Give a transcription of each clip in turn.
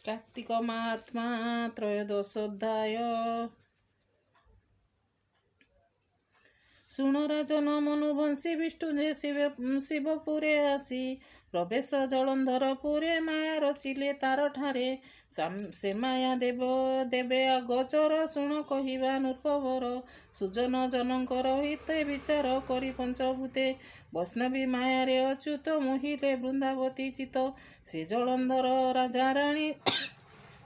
कार्तिक महात्मा त्रयोदशोध्याय। ଶୁଣ ରାଜନ ମନୁବଂଶୀ ବିଷ୍ଣୁ ଯେ ଶିବପୁରେ ଆସି ପ୍ରବେଶ ଜଳନ୍ଧର ପୁରେ ମାୟା ରଚିଲେ ତାର ଠାରେ ସେ ମାୟା ଦେବେ ଗୋଚର ଶୁଣ କହିବା ନୃପବର ସୁଜନ ଜନଙ୍କର ହିତ ବିଚାର କରି ପଞ୍ଚଭୂତେ ବୈଷ୍ଣବୀ ମାୟାରେ ଅଚ୍ୟୁତ ମୋହିଲେ ବୃନ୍ଦାବତୀ ଚିତ ସେ ଜଳନ୍ଧର ରାଜା ରାଣୀ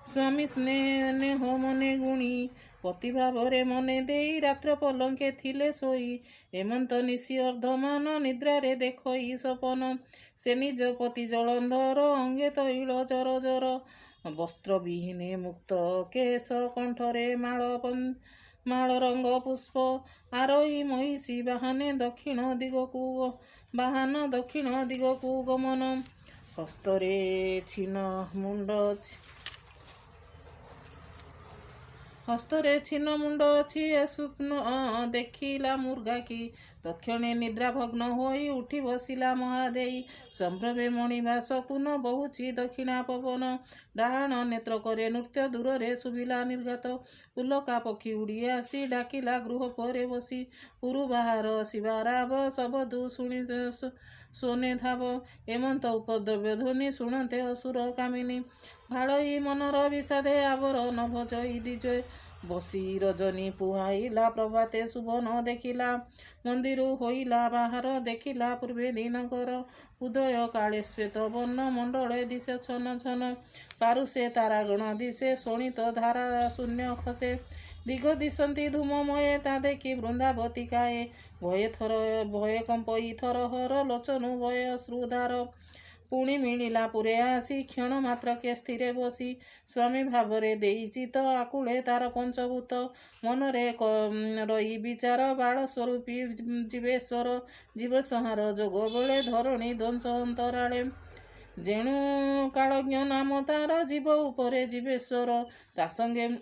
ସ୍ୱାମୀ ସ୍ନେହ ମନେ ଗୁଣି ପତି ଭାବରେ ମନେ ଦେଇ ରାତ୍ର ପଲଙ୍କେ ଥିଲେ ଶୋଇ ହେମନ୍ତ ନିଶି ଅର୍ଦ୍ଧମାନ ନିଦ୍ରାରେ ଦେଖଇ ସପନ ସେ ନିଜ ପତି ଜଳନ୍ଧର ଅଙ୍ଗେ ତୈଳ ଜର ଜର ବସ୍ତ୍ର ବିହୀନେ ମୁକ୍ତ କେଶ କଣ୍ଠରେ ମାଳ ରଙ୍ଗ ପୁଷ୍ପ ଆରୋହୀ ମହିଷୀ ବାହାନ ଦକ୍ଷିଣ ଦିଗକୁ ଗମନ ହସ୍ତରେ ଛିନ୍ନ ମୁଣ୍ଡ ଅଛି ଏ ସ୍ୱପ୍ନ ଦେଖିଲା ମୃଗାକି ତକ୍ଷଣେ ନିଦ୍ରାଭଗ୍ନ ହୋଇ ଉଠି ବସିଲା ମହାଦେଇ ସମ୍ଭ୍ରମେ ମଣିମା ଶକୁନ ବହୁଛି ଦକ୍ଷିଣା ପବନ ଡାହାଣ ନେତ୍ର କରେ ନୃତ୍ୟ ଦୂରରେ ଶୁଭିଲା ନିର୍ଘାତ ଉଲକା ପକ୍ଷୀ ଉଡ଼ି ଆସି ଡାକିଲା ଗୃହ ପରେ ବସି ପୁରୁ ବାହାର ଶିବାରାବ ଶବଦୁ ଶୁଣି ସୋନେ ଧାବ ଏମନ୍ତ ଉପଦ୍ରବ୍ୟ ଧ୍ୱନି ଶୁଣନ୍ତେ ଅସୁର କାମିନୀ ଭାଳଇ ମନର ବିଷାଦେ ଆବର ନଭଜଇ ଦିଜୟ ବସି ରଜନୀ ପୁହାଇଲା ପ୍ରଭାତେ ଶୁଭନ ଦେଖିଲା ମନ୍ଦିରୁ ହୋଇଲା ବାହାର ଦେଖିଲା ପୂର୍ବେ ଦିନକର ଉଦୟ କାଳେ ଶ୍ଵେତ ବର୍ଣ୍ଣ ମଣ୍ଡଳେ ଦିଶେ ଛନ ଛନ ପାରୁଷେ ତାରାଗଣ ଦିଶେ ଶୋଣିତ ଧାରା ଶୂନ୍ୟ ଖସେ ଦିଗ ଦିଶନ୍ତି ଧୂମମୟେ ତା ଦେଖି ବୃନ୍ଦାବତୀ କାଏ ଭୟ କମ୍ପଇ ଥରହର ଲୋଚନୁ ଭୟ ଅଶ୍ରୁଧାର ପୁଣି ମିଳିଲା ପୁରେ ଆସି କ୍ଷଣ ମାତ୍ରକେ ସ୍ଥିରେ ବସି ସ୍ୱାମୀ ଭାବରେ ଦେଇଛି ତ ଆକୁଳେ ତାର ପଞ୍ଚଭୂତ ମନରେ ରହି ବିଚାର ବାଳ ସ୍ୱରୂପୀ ଜୀବେଶ୍ୱର ଜୀବସଂହାର ଯୋଗ ବେଳେ ଧରଣୀ ଧ୍ୱଂସ ଅନ୍ତରାଳେ ଯେଣୁ କାଳଜ୍ଞ ନାମ ତାର ଜୀବ ଉପରେ ଜୀବେଶ୍ୱର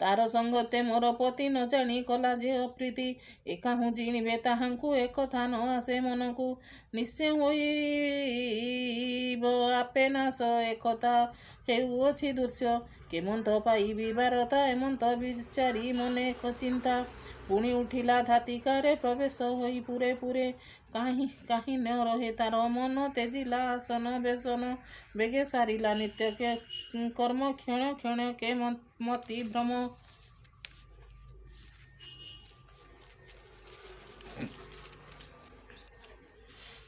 ତାର ସଙ୍ଗତେ ମୋର ପତି ନ ଜାଣି କଲା ଯେ ଅପ୍ରୀତି ଏକାହୁ ଜିଣିବେ ତାହାଙ୍କୁ ଏକଥା ନ ଆସେ ମନକୁ ନିଶ୍ଚୟ ହୋଇବ ଆପେ ନାଶ ଏକଥା ହେଉଅଛି ଦୃଶ୍ୟ କେମନ୍ତ ପାଇବି ବାରତା ଏମନ୍ତ ବିଚାରି ମନେ ଚିନ୍ତା ପୁଣି ଉଠିଲା ଧାତିକାରେ ପ୍ରବେଶ ହୋଇ ପୁରେ କାହିଁ ନ ରହେ ତାର ମନ ତେଜିଲା ଆସନ ବେସନ ବେଗେ ସାରିଲା ନିତ୍ୟ କର୍ମ କ୍ଷଣ କେ ମତି ଭ୍ରମ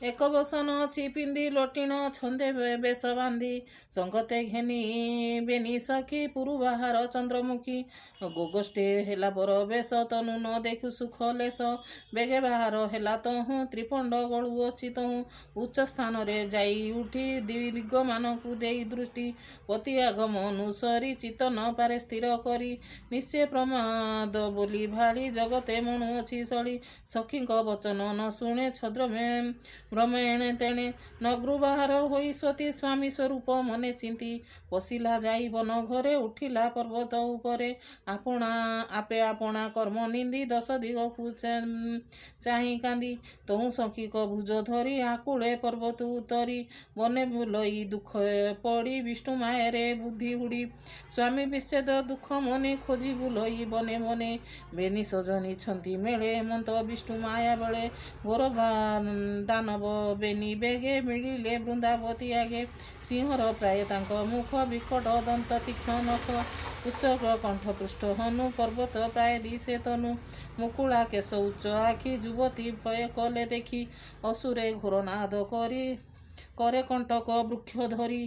ଏକ ବସନ ଅଛି ପିନ୍ଧି ଲୋଟିଣ ଛନ୍ଦେ ବେଶ ବାନ୍ଧି ସଙ୍ଗତେ ଘେନି ବେନି ସଖୀ ପୁରୁ ବାହାର ଚନ୍ଦ୍ରମୁଖୀ ଗୋଗୋଷ୍ଠୀ ହେଲା ବର ବେଶ ତନୁ ନ ଦେଖୁ ସୁଖ ଲେଶ ବେଗେ ବାହାର ହେଲା ତହୁଁ ତ୍ରିପଣ୍ଡ ଗଳୁଅଛି ତହୁଁ ଉଚ୍ଚ ସ୍ଥାନରେ ଯାଇ ଉଠି ଦିଗମାନଙ୍କୁ ଦେଇ ଦୃଷ୍ଟି ପତି ଆଗମ ଅନୁସରି ଚିତ ନ ପାରେ ସ୍ଥିର କରି ନିଶ୍ଚୟ ପ୍ରମାଦ ବୋଲି ଭାଳି ଜଗତେ ମଣୁଅଛି ସଳି ସଖୀଙ୍କ ବଚନ ନ ଶୁଣେ ଛଦ୍ରମେ ଭ୍ରମେଣେ ତେଣେ ନଗୃ ବାହାର ହୋଇ ସତୀ ସ୍ୱାମୀ ସ୍ୱରୂପ ମନେ ଚିନ୍ତି ପଶିଲା ଯାଇ ବନ ଘରେ ଉଠିଲା ପର୍ବତ ଉପରେ ଆପଣା କର୍ମ ନିନ୍ଦି ଦଶ ଦିଗକୁ ଚାହିଁ କାନ୍ଦି ତହୁଁ ସଖୀଙ୍କ ଭୁଜ ଧରି ଆକୁଳେ ପର୍ବତ ଉତରି ବନେ ବୁଲଇ ଦୁଃଖ ପଡ଼ି ବିଷ୍ଣୁ ମାୟରେ ବୁଦ୍ଧି ହୁଡ଼ି ସ୍ୱାମୀ ବିଚ୍ଛେଦ ଦୁଃଖ ମନେ ଖୋଜି ବୁଲଇ ବନେ ବେନି ସଜନିଛନ୍ତି ମେଳେ ହେମନ୍ତ ବିଷ୍ଣୁ ମାୟା ବେଳେ ଘୋର ଦାନବ ବେନି ବେଗେ ମିଳିଲେ ବୃନ୍ଦାବତୀ ଆଗେ ସିଂହର ପ୍ରାୟ ତାଙ୍କ ମୁଖ ବିକଟ ଦନ୍ତ ତୀକ୍ଷ୍ଣ ନଖ ଉତ୍ସର୍ଗ କଣ୍ଠ ପୃଷ୍ଠ ହନୁ ପର୍ବତ ପ୍ରାୟ ଦିଶେ ତନୁ ମୁକୁଳା କେଶ ଉଚ୍ଚ ଆଖି ଯୁବତୀ ଭୟ କଲେ ଦେଖି ଅସୁରେ ଘୋର ନାଦ କରେ କଣ୍ଟକ ବୃକ୍ଷ ଧରି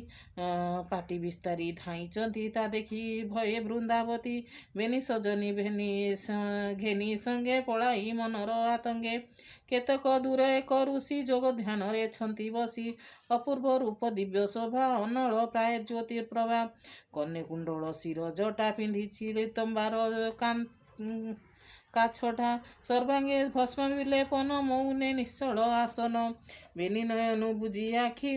ପାଟି ବିସ୍ତାରି ଧାଇଁଛନ୍ତି ତା ଦେଖି ଭये ବୃନ୍ଦାବତୀ ବେନି ସଜନୀ ଘେନି ସଙ୍ଗେ ପଳାଇ ମନର ଆତଙ୍ଗେ କେତେକ ଦୂର ଏକ ଋଷି ଯୋଗ ଧ୍ୟାନରେ ଛନ୍ତି ବସି ଅପୂର୍ବ ରୂପ ଦିବ୍ୟ ଶୋଭା ଅନଳ ପ୍ରାୟ ଜ୍ୟୋତିର୍ପ୍ରଭା କନ୍ୟା କୁଣ୍ଡଳ ଶିର ଜଟା ପିନ୍ଧିଛି ତମ୍ବାର କାଛଟା ସର୍ବାଙ୍ଗେ ଭସ୍ମ ବିଲେପନ ମୌନେ ନିଶ୍ଚଳ ଆସନ ବେନି ନୟନ ବୁଝି ଆଖି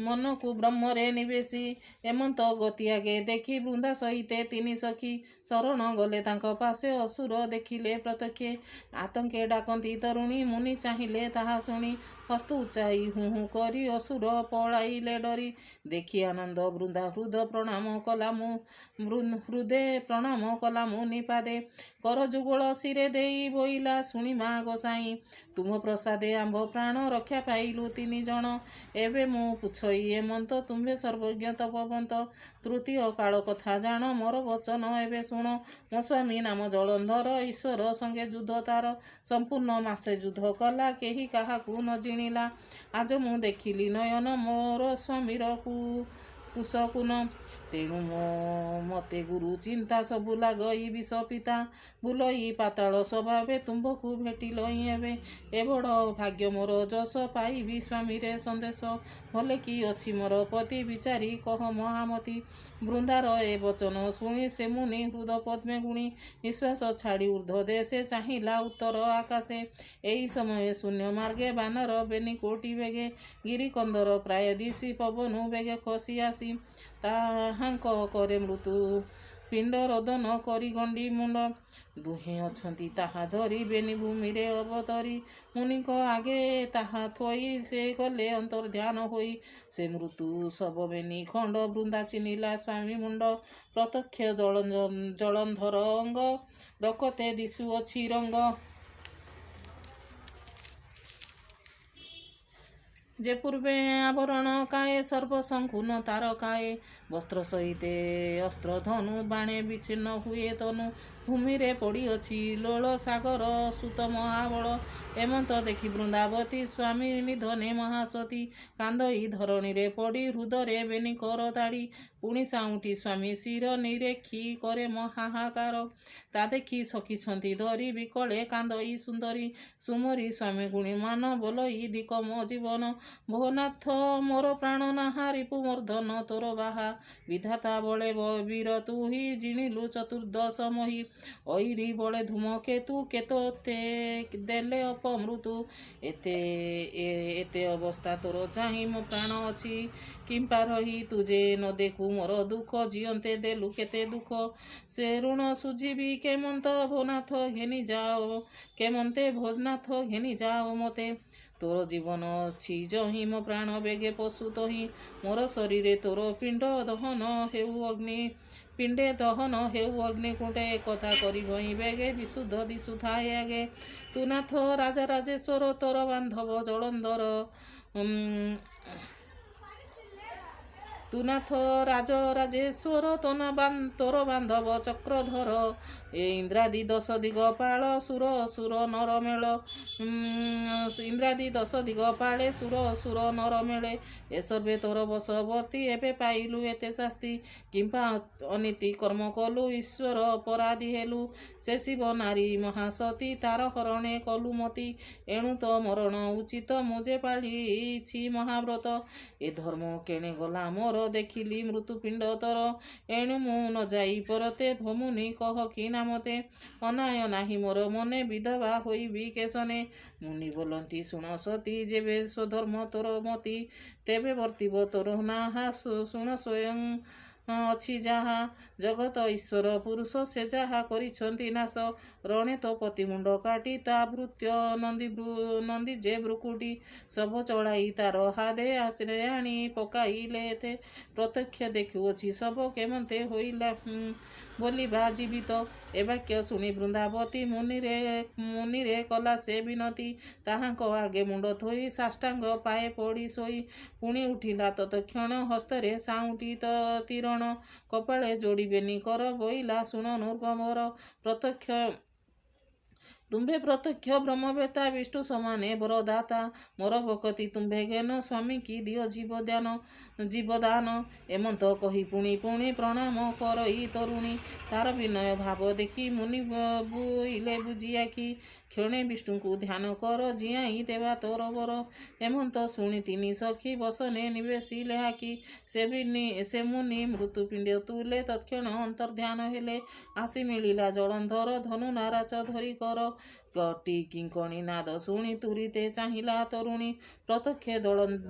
ମନକୁ ବ୍ରହ୍ମରେ ନିବେଶି ଏମନ୍ତ ଗତି ଆଗେ ଦେଖି ବୃନ୍ଦା ସହିତେ ତିନି ସଖୀ ଶରଣ ଗଲେ ତାଙ୍କ ପାଶେ ଅସୁର ଦେଖିଲେ ପ୍ରତ୍ୟକ୍ଷେ ଆତଙ୍କେ ଡାକନ୍ତି ତରୁଣୀ ମୁନି ଚାହିଁଲେ ତାହା ଶୁଣି ହସ୍ତ ଉଚାଇ ହୁଁ ହୁଁ କରି ଅସୁର ପଳାଇଲେ ଡରି ଦେଖି ଆନନ୍ଦ ବୃନ୍ଦା ହୃଦ ପ୍ରଣାମ କଲା ମୁଁ ହୃଦେ ପ୍ରଣାମ କଲା ମୁଁ ନିପାଦେ କର ଯୁଗଳ ଶିରେ ଦେଇ ବୋଇଲା ଶୁଣି ମା ଗୋସାଇଁ ତୁମ ପ୍ରସାଦେ ଆମ୍ଭ ପ୍ରାଣ ରକ୍ଷା ପାଇଲୁ ତିନି ଜଣ ଏବେ ମୁଁ ପୁଛଇ ଏମନ୍ତ ତୁମ୍ଭେ ସର୍ବଜ୍ଞ ତପବନ୍ତ ତୃତୀୟ କାଳ କଥା ଜାଣ ମୋର ବଚନ ଏବେ ଶୁଣ ମୋ ସ୍ୱାମୀ ନାମ ଜଳନ୍ଧର ଈଶ୍ୱର ସଙ୍ଗେ ଯୁଦ୍ଧ ତାର ସମ୍ପୂର୍ଣ୍ଣ ମାସେ ଯୁଦ୍ଧ କଲା କେହି କାହାକୁ ନ ଜିଣିଲା ଆଜ ମୁଁ ଦେଖିଲି ନୟନ ମୋର ସ୍ୱାମୀର କୁଶକୁନ ତେଣୁ ମତେ ଗୁରୁ ଚିନ୍ତା ସବୁ ଲାଗଇ ବିଷ ପିତା ବୁଲଇ ପାତାଳ ସ୍ୱଭାବେ ତୁମ୍ଭକୁ ଭେଟିଲଇ ଏବେ ଏ ବଡ଼ ଭାଗ୍ୟ ମୋର ଯଶ ପାଇବି ସ୍ୱାମୀରେ ସନ୍ଦେଶ ଭଲେ କି ଅଛି ମୋର ପତି ବିଚାରି କହ ମହାମତି ବୃନ୍ଦାର ଏ ବଚନ ଶୁଣି ସେ ମୁନି ହୃଦ ପଦ୍ମେ ଗୁଣି ନିଶ୍ୱାସ ଛାଡ଼ି ଊର୍ଦ୍ଧ୍ୱ ଦେଶେ ଚାହିଁଲା ଉତ୍ତର ଆକାଶେ ଏହି ସମୟରେ ଶୂନ୍ୟ ମାର୍ଗେ ବାନର ବେନି କୋଟି ବେଗେ ଗିରିକନ୍ଦର ପ୍ରାୟ ଦିଶି ପବନ ବେଗେ ଖସି ଆସି ତାହାଙ୍କ କରେ ମୃତ୍ୟୁ ପିଣ୍ଡ ରୋଦନ କରି ଗଣ୍ଡି ମୁଣ୍ଡ ଦୁହେଁ ଅଛନ୍ତି ତାହା ଧରି ବେନି ଭୂମିରେ ଅବତରି ମୁନିଙ୍କ ଆଗେ ତାହା ଥୋଇ ସେ ଗଲେ ଅନ୍ତର୍ଧ୍ୟାନ ହୋଇ ସେ ମୃତ୍ୟୁ ଶବ ବେନି ଖଣ୍ଡ ବୃନ୍ଦା ଚିହ୍ନିଲା ସ୍ୱାମୀ ମୁଣ୍ଡ ପ୍ରତ୍ୟକ୍ଷ ଜଳନ୍ଧର ଅଙ୍ଗ ରକତେ ଦିଶୁଅଛି ରଙ୍ଗ ଯେ ପୂର୍ବେ ଆବରଣ କାଏ ସର୍ବସଂକୁନ ତାର କାଏ ବସ୍ତ୍ର ସହିତେ ଅସ୍ତ୍ର ଧନୁ ବାଣେ ବିଚ୍ଛିନ୍ନ ହୁଏ ତନୁ ଭୂମିରେ ପଡ଼ିଅଛି ଲୋଳ ସାଗର ସୁତ ମହାବଳ ଏମନ୍ତ ଦେଖି ବୃନ୍ଦାବତୀ ସ୍ୱାମୀ ନିଧନେ ମହାସତୀ କାନ୍ଦଇ ଧରଣୀରେ ପଡ଼ି ହୃଦରେ ବେନି କର ତାଡ଼ି ପୁଣି ସାଉଁଟି ସ୍ୱାମୀ ଶିର ନିରେଖି କରେ ମହାହାକାର ତା ଦେଖି ସଖିଛନ୍ତି ଧରି ବିକଳେ କାନ୍ଦଇ ସୁନ୍ଦରୀ ସୁମରି ସ୍ୱାମୀ ଗୁଣି ମାନ ବୋଲଇ ଦିକ ମୋ ଜୀବନ ଭୋନାଥ ମୋର ପ୍ରାଣ ନାହା ରିପୁ ମର୍ଦ୍ଦନ ତୋର ବାହା ବିଧାତା ବଳେ ବୀର ତୁ ହି ଜିଣିଲୁ ଚତୁର୍ଦ୍ଦଶ ମହି ଐରି ବଳେ ଧୂମକେତୁ କେତେ ଦେଲେ ଅପମୃତ୍ୟୁ ଏତେ ଅବସ୍ଥା ତୋର ଚାହିଁ ମୋ ପ୍ରାଣ ଅଛି କିମ୍ପା ରହି ତୁ ଯେ ନ ଦେଖୁ ମୋର ଦୁଃଖ ଜିଅନ୍ତେ ଦେଲୁ କେତେ ଦୁଃଖ ସେ ଋଣ ସୁଝିବି କେମନ୍ତ ଭୋନାଥ ଘେନି ଯାଅ କେମନ୍ତେ ଭୋନାଥ ଘେନି ଯାଅ ମୋତେ ତୋର ଜୀବନ ଅଛି ଯହିଁ ମୋ ପ୍ରାଣ ବେଗେ ପଶୁ ତହିଁ ମୋର ଶରୀରେ ତୋର ପିଣ୍ଡ ଦହନ ହେଉ ଅଗ୍ନି ପିଣ୍ଡେ ଦହନ ହେଉ ଅଗ୍ନିକୁଣ୍ଡେ ଏକଥା କରିବହିଁ ବେଗେ ବିଶୁଦ୍ଧ ଦିଶୁଥାଏ ଆଗେ ତୁ ନାଥ ରାଜରାଜେଶ୍ୱର ତୋର ବାନ୍ଧବ ଜଳନ୍ଧର ତୁ ନାଥ ରାଜରାଜେଶ୍ୱର ତୋର ବାନ୍ଧବ ଚକ୍ରଧର ଏ ଇନ୍ଦ୍ରାଦି ଦଶ ଦିଗପାଳ ସୁର ନର ମେଳ ଇନ୍ଦ୍ରାଦି ଦଶ ଦିଗପାଳେ ସୁର ନର ମେଳେ ଏ ସର୍ବେ ତୋର ବଶବର୍ତ୍ତୀ ଏବେ ପାଇଲୁ ଏତେ ଶାସ୍ତି କିମ୍ପା ଅନୀତି କର୍ମ କଲୁ ଈଶ୍ୱର ଅପରାଧୀ ହେଲୁ ସେ ଶିବ ନାରୀ ମହାସତୀ ତାର ହରଣେ କଲୁ ମତି ଏଣୁ ତ ମରଣ ଉଚିତ ମୁଁ ଯେ ପାଳିଛି ମହାବ୍ରତ ଏ ଧର୍ମ କେଣେ ଗଲା ମୋର ଦେଖିଲି ମୃତ୍ୟୁପିଣ୍ଡ ତୋର ଏଣୁ ମୁଁ ନ ଯାଇ ପରତେ ଭମୁନି କହ କି ନା ମତେ ଅନାୟ ନାହିଁ ମୋର ମନେ ବିଧବା ହୋଇବି କେଶନେ ମୁନି ବୋଲନ୍ତି ଶୁଣ ସତୀ ଯେବେ ସ୍ୱଧର୍ମ ତୋର ମତି ତେବେ ବର୍ତ୍ତିବ ତୋର ନାହା ଶୁଣ ସ୍ୱୟଂ ଅଛି ଯାହା ଜଗତ ଈଶ୍ୱର ପୁରୁଷ ସେ ଯାହା କରିଛନ୍ତି ନାଶ ରଣେ ତ ପତି ମୁଣ୍ଡ କାଟି ତା ଭୃତ୍ୟ ନନ୍ଦୀ ଯେ ଭ୍ରୁକୁଟି ଶବ ଚଳାଇ ତାର ହାଦେ ଆସିରେ ଆଣି ପକାଇଲେ ଏତେ ପ୍ରତ୍ୟକ୍ଷ ଦେଖୁଅଛି ଶବ କେମନ୍ତେ ହୋଇଲା ବୋଲିବା ଜୀବିତ ଏ ବାକ୍ୟ ଶୁଣି ବୃନ୍ଦାବତୀ ମୁନିରେ କଲା ସେ ବିନତି ତାହାଙ୍କ ଆଗେ ମୁଣ୍ଡ ଥୋଇ ସାଷ୍ଟାଙ୍ଗ ପାଏ ପଡ଼ି ଶୋଇ ପୁଣି ଉଠିଲା ତତକ୍ଷଣ ହସ୍ତରେ ସାଉଁଟି ତୀରଣ କପାଳେ ଯୋଡ଼ିବେନି କର ବୋଇଲା ଶୁଣ ନୃପମର ପ୍ରତ୍ୟକ୍ଷ ତୁମ୍ଭେ ପ୍ରତ୍ୟକ୍ଷ ବ୍ରହ୍ମବେତା ବିଷ୍ଣୁ ସମାନେ ବରଦାତା ମୋର ଭକତି ତୁମ୍ଭେ ଜ୍ଞାନ ସ୍ୱାମୀ କି ଦିଅ ଜୀବଦାନ ଏମନ୍ତ କହି ପୁଣି ପ୍ରଣାମ କରଇ ତରୁଣୀ ତାର ବିନୟ ଭାବ ଦେଖି ମୁନି ବୁଇଲେ ବୁଝି ଆଖି କ୍ଷଣେ ବିଷ୍ଣୁଙ୍କୁ ଧ୍ୟାନ କର ଜିଆଇ ଦେବା ତୋର ବର ଏମନ୍ତ ଶୁଣି ତିନି ସଖୀ ବସନେ ନିବେଶିଲେ ଆଖି ସେ ମୁନି ମୃତ୍ୟୁପିଣ୍ଡ ତୁଲେ ତତ୍କ୍ଷଣ ଅନ୍ତର୍ଧ୍ୟାନ ହେଲେ ଆସି ମିଳିଲା ଜଳନ୍ଧର ଧନୁ ନାରାଚ ଧରି କର କଟି କିଙ୍କଣି ନାଦ ଶୁଣି ତୁରିତେ ଚାହିଁଲା ତରୁଣୀ। ପ୍ରତ୍ୟକ୍ଷେ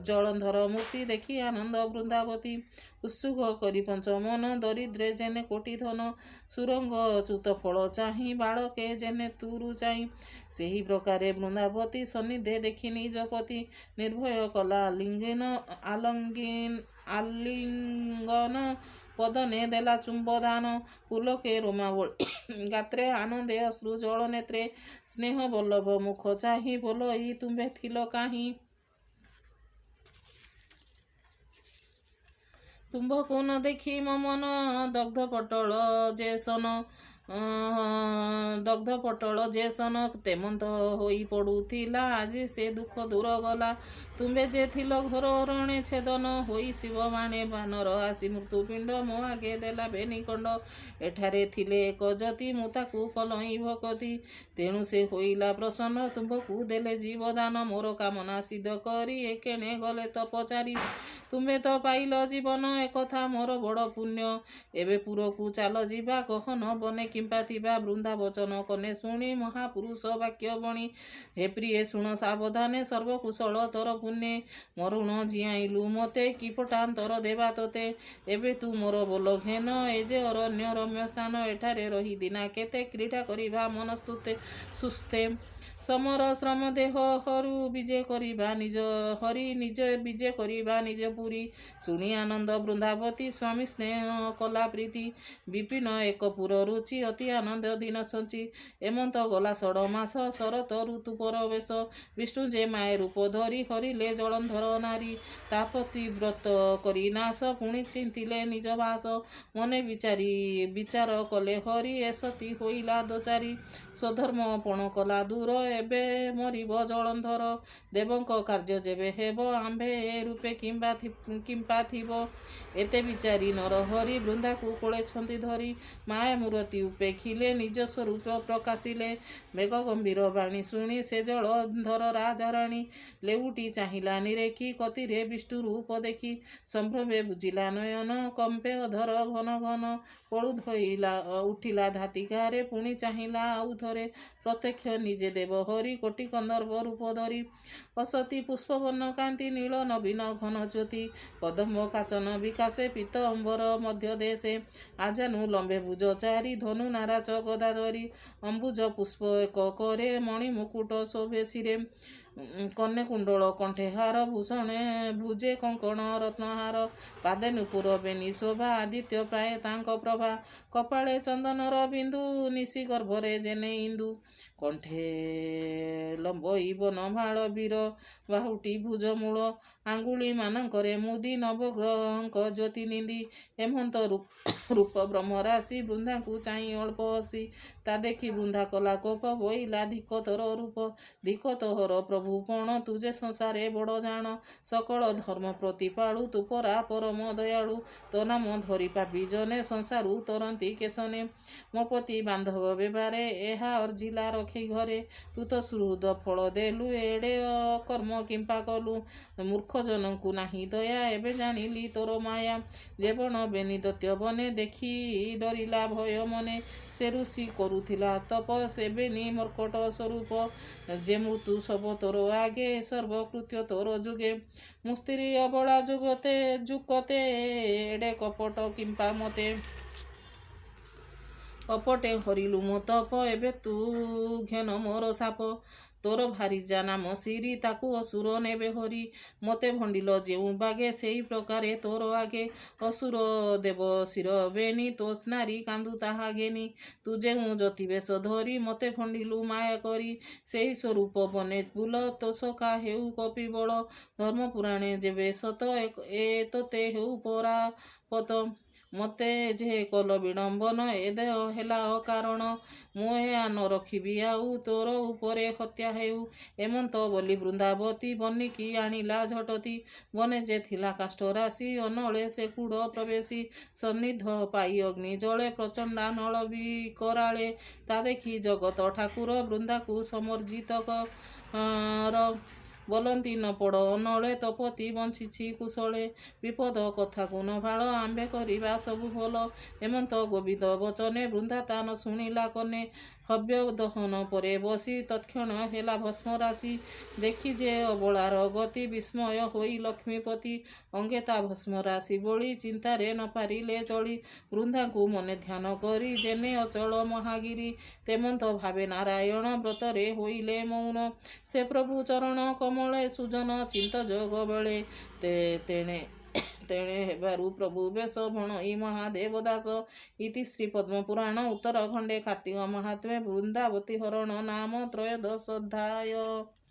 ଜଳନ୍ଧର ମୂର୍ତ୍ତି ଦେଖି ଆନନ୍ଦ ବୃନ୍ଦାବତୀ। ଉତ୍ସୁକ କରି ପଞ୍ଚମନ ଦରିଦ୍ରେ ଯେନେ କୋଟି ଧନ। ସୁରଙ୍ଗ ଚ୍ୟୁତ ଫଳ ଚାହିଁ ବାଳକେ ଯେନେ ତୁରୁ ଚାହିଁ। ସେହି ପ୍ରକାରେ ବୃନ୍ଦାବତୀ ସନ୍ନିଧେ ଦେଖି ନିଜ ପତି। ନିର୍ଭୟ କଲା ଆଲିଙ୍ଗନ ପଦନେ ଦେଲା ଚୁମ୍ବଦାନ। ପୁଲକେ ରୋମାବଳୀ ଗାତ୍ରେ ଆନନ୍ଦେ ଅଶ୍ରୁ ଜଳ ନେତ୍ରେ। ସ୍ନେହ ବଲ୍ଲଭ ମୁଖ ଚାହିଁ ବୋଲଇ ତୁମ୍ଭେ ଥିଲ କାହିଁ। ତୁମ୍ଭକୁ ନ ଦେଖି ମୋ ମନ ଦଗ୍ଧ ପଟଳ ଯେ ସନ ତେମନ୍ତ ହୋଇ ପଡୁଥିଲା। ଆଜି ସେ ଦୁଃଖ ଦୂର ଗଲା। ତୁମ୍ଭେ ଯେ ଥିଲ ଘୋର ଅରଣ୍ୟ ଛେଦନ ହୋଇ ଶିବ ବାଣେ ବାନର ଆସି ମୃତ୍ୟୁପିଣ୍ଡ ମୋ ଆଗେ ଦେଲା ବେନିକଣ୍ଡ। ଏଠାରେ ଥିଲେ ଏକ ଯତି ମୁଁ ତାକୁ କଲଇଁ ଭକତି। ତେଣୁ ସେ ହୋଇଲା ପ୍ରସନ୍ନ ତୁମ୍ଭକୁ ଦେଲେ ଜୀବଦାନ। ମୋର କାମନା ସିଦ୍ଧ କରି ଏକେଣେ ଗଲେ ତପଚାରି। ତୁମ୍ଭେ ତ ପାଇଲ ଜୀବନ ଏକଥା ମୋର ବଡ଼ ପୁଣ୍ୟ। ଏବେ ପୁରକୁ ଚାଲ ଯିବା ଗହନ ବନେ କିମ୍ପା ଥିବା। ବୃନ୍ଦାବଚନ କନେ ଶୁଣି ମହାପୁରୁଷ ବାକ୍ୟ ବଣି। ହେ ପ୍ରିୟେ ଶୁଣ ସାବଧାନେ ସର୍ବକୁଶଳ ତୋର ପୁଣ୍ୟେ। ମରୁଣ ଜିଆଇଲୁ ମତେ କି ପଟାନ୍ତର ଦେବା ତୋତେ। ଏବେ ତୁ ମୋର ବୋଲ ଘେନ ଏ ଯେ ଅରଣ୍ୟ ରମ୍ୟ ସ୍ଥାନ। ଏଠାରେ ରହି ଦିନା କେତେ କ୍ରୀଡ଼ା କରିବା ମନସ୍ତୁତେ ସୁସ୍ଥେ। ସମର ଶ୍ରମ ଦେହ ହରୁ ବିଜେ କରିବା ହରି ନିଜ ବିଜେ କରିବା ନିଜ ପୁରୀ। ଶୁଣି ଆନନ୍ଦ ବୃନ୍ଦାବତୀ ସ୍ୱାମୀ ସ୍ନେହ କଲା ପ୍ରୀତି। ବିପିନ ଏକ ପୁର ରୁଚି ଅତି ଆନନ୍ଦ ଦିନ ସଞ୍ଚି। ଏମନ୍ତ ଗଲା ଷଡ଼ ମାସ ଶରତ ଋତୁ ପରବେଶ। ବିଷ୍ଣୁ ଯେ ମାଏ ରୂପ ଧରି ହରିଲେ ଜଳନ୍ଧର ନାରୀ। ତାପତି ବ୍ରତ କରି ନାଶ ପୁଣି ଚିନ୍ତିଲେ ନିଜ ବାସ। ମନେ ବିଚାର କଲେ ହରି ଏ ସତୀ ହୋଇଲା ଦୋଚାରୀ। ସ୍ୱଧର୍ମ ପଣ କଲା ଦୂର ଏବେ ମରିବ ଜଳନ୍ଧର। ଦେବଙ୍କ କାର୍ଯ୍ୟ ଯେବେ ହେବ ଆମ୍ଭେ ଏ ରୂପେ କିମ୍ପା ଥିବ। ଏତେ ବିଚାରି ନର ହରି ବୃନ୍ଦାକୁ କୋଳେଛନ୍ତି ଧରି। ମାୟା ମୂରତି ଉପେଖିଲେ ନିଜ ସ୍ୱରୂପ ପ୍ରକାଶିଲେ। ମେଘ ଗମ୍ଭୀର ବାଣୀ ଶୁଣି ସେ ଜଳନ୍ଧର ରାଜରାଣୀ। ଲେଉଟି ଚାହିଁଲା ନିରେଖି କତିରେ ବିଷ୍ଣୁ ରୂପ ଦେଖି। ସମ୍ଭ୍ରମେ ବୁଜିଲା ନୟନ କମ୍ପେ ଅଧର ଘନ ଘନ। ପଳୁ ଧଇଲା ଉଠିଲା ଧାତିକାରେ ପୁଣି ଚାହିଁଲା ଆଉ ଥରେ। ପ୍ରତ୍ୟକ୍ଷ ନିଜେ ଦେବ ହରି କୋଟି କନ୍ଦର୍ପ ରୂପ ଧରି। ଅସତୀ ପୁଷ୍ପବର୍ଣ୍ଣ କାନ୍ତି ନୀଳ ନବୀନ ଘନ ଜ୍ୟୋତି। କଦମ୍ବ କାଚନ ବିକାଶେ ପୀତ ଅମ୍ବର ମଧ୍ୟ ଦେଶେ। ଆଜାନୁ ଲମ୍ବେ ଭୁଜ ଚାରି ଧନୁ ନାରାଚ ଗଦା ଧରି। ଅମ୍ବୁଜ ପୁଷ୍ପ ଏକ କରେ ମଣି ମୁକୁଟ ଶୋଭେ ଶିରେ। କନେ କୁଣ୍ଡଳ କଣ୍ଠେ ହାର ଭୂଷଣେ ଭୁଜେ କଙ୍କଣ ରତ୍ନହାର। ପାଦେ ନୂପୁର ବେନି ଶୋଭା ଆଦିତ୍ୟ ପ୍ରାୟ ତାଙ୍କ ପ୍ରଭା। କପାଳେ ଚନ୍ଦନର ବିନ୍ଦୁ ନିଶି ଗର୍ଭରେ ଯେନେ ଇନ୍ଦୁ। କଣ୍ଠେ ଲମ୍ବଇ ବନମାଳ ବୀର ବାହୁଟି ଭୁଜ ମୂଳ। ଆଙ୍ଗୁଳି ମାନଙ୍କରେ ମୁଦି ନବଗ୍ରହଙ୍କ ଜ୍ୟୋତି ନିନ୍ଦି। ହେମନ୍ତ ରୂପ ବ୍ରହ୍ମରାଶି ବୃନ୍ଦାଙ୍କୁ ଚାହିଁ ଅଳ୍ପ ହସି। ତା ଦେଖି ବୃନ୍ଦା କଲା କୋପ ବୋଇଲା ଧିକ ତୋର ରୂପ। ଧିକ ତୋହର ପ୍ରଭୁ ପଣ ତୁ ଯେ ସଂସାରେ ବଡ଼ ଜାଣ। ସକଳ ଧର୍ମ ପ୍ରତିପାଳୁ ତୁ ପରା ପରମ ଦୟାଳୁ। ତୋ ନାମ ଧରି ପାପୀ ଜନେ ସଂସାରୁ ତରନ୍ତି କେଶନେ। ମୋ ପତି ବାନ୍ଧବ ବେବାରେ ଏହା ଅର୍ଜିଲା ରଖି ଘରେ। ତୁ ତ ସୁହୃଦ ଫଳ ଦେଲୁ ଏଡ଼େ ଅକର୍ମ କିମ୍ପା କଲୁ। ମୂର୍ଖ ଜନଙ୍କୁ ନାହିଁ ଦୟା ଏବେ ଜାଣିଲି ତୋର ମାୟା। ଯେ ବଣ ବେନି ଦୈତ୍ୟ ବନେ ଦେଖି ଡରିଲା ଭୟ ମନେ। ସେ ଋଷି କରୁଥିଲା ତପ ସେ ବେନି ମର୍କଟ ସ୍ୱରୂପ। ଯେ ମୃତ୍ୟୁ ଶବ ତୋର ଆଗେ ସର୍ବକୃତ୍ୟ ତୋର ଯୁଗେ। ମୁଁ ସ୍ତ୍ରୀ ଅବଳା ଯୁକତେ ଏଡ଼େ କପଟ କିମ୍ପା ମତେ। କପଟେ ହରିଲୁ ମୋ ତପ ଏବେ ତୁ ଘେନ ମୋର ସାପ। ତୋର ଭାରିଜା ନାମ ସିରି ତାକୁ ଅସୁର ନେବେ ହରି। ମତେ ଭଣ୍ଡିଲ ଯେଉଁ ବାଗେ ସେଇ ପ୍ରକାରେ ତୋର ଆଗେ। ଅସୁର ଦେବ ଶିର ବେନି ତୋ ନାରୀ କାନ୍ଦୁ ତାହା ଘେନି। ତୁ ଯେଉଁ ଯତି ବେଶ ଧରି ମତେ ଭଣ୍ଡିଲୁ ମାୟା କରି। ସେହି ସ୍ୱରୂପ ବନେ ବୁଲ ତୋ ସଖା ହେଉ କପିବଳ। ଧର୍ମ ପୁରାଣେ ଯେବେ ସତ ଏ ତୋତେ ହେଉ ପରାପତ। ମତେ ଯେ କଲ ବିଡ଼ମ୍ବନ ଏ ଦେହ ହେଲା ଅକାରଣ। ମୁଁ ଏହା ନ ରଖିବି ଆଉ ତୋର ଉପରେ ହତ୍ୟା ହେଉ। ଏମନ୍ତ ବୋଲି ବୃନ୍ଦାବତୀ ବନିକି ଆଣିଲା ଝଟତି। ବନେ ଯେ ଥିଲା କାଷ୍ଠ ରାଶି ଅନଳେ ସେ କୁଢ଼ ପ୍ରବେଶୀ। ସନ୍ନିଧ ପାଇ ଅଗ୍ନି ଜଳେ ପ୍ରଚଣ୍ଡା ନଳ ବିକରାଳେ। ତା ଦେଖି ଜଗତ ଠାକୁର ବୃନ୍ଦାକୁ ସମର୍ଜିତ କର। ବୋଲନ୍ତି ନ ପଡ଼ ଅନଳେ ତୋ ପତି ବଞ୍ଚିଛି କୁଶଳେ। ବିପଦ କଥାକୁ ନ ଭାଳ ଆମ୍ଭେ କରିବା ସବୁ ଭଲ। ହେମନ୍ତ ଗୋବିନ୍ଦ ବଚନେ ବୃନ୍ଦା ତା ନ ଶୁଣିଲା କନେ। ହବ୍ୟ ଦହନ ପରେ ବସି ତତ୍କ୍ଷଣ ହେଲା ଭସ୍ମ ରାଶି। ଦେଖି ଯେ ଅବଳାର ଗତି ବିସ୍ମୟ ହୋଇ ଲକ୍ଷ୍ମୀପତି ଅଙ୍ଗେ ତା ଭସ୍ମ ରାଶି ବୋଳି ଚିନ୍ତାରେ ନ ପାରିଲେ ଚଳି। ବୃନ୍ଦାଙ୍କୁ ମନେ ଧ୍ୟାନ କରି ଯେନେ ଅଚଳ ମହାଗିରି ତେମନ୍ତ ଭାବେ ନାରାୟଣ ବ୍ରତରେ ହୋଇଲେ ମୌନ। ସେ ପ୍ରଭୁ ଚରଣ କମଳେ ସୁଜନ ଚିନ୍ତ ଯୋଗ ବେଳେ ତେଣେ ହେବାରୁ ପ୍ରଭୁ ବେଶ ଭଣଇ ମହାଦେବ ଦାସ। ଇତି ଶ୍ରୀ ପଦ୍ମପୁରାଣ ଉତ୍ତରଖଣ୍ଡେ କାର୍ତ୍ତିକ ମାହାତ୍ମ୍ୟେ ବୃନ୍ଦାବତୀ ହରଣ ନାମ ତ୍ରୟୋଦଶ ଅଧ୍ୟାୟ।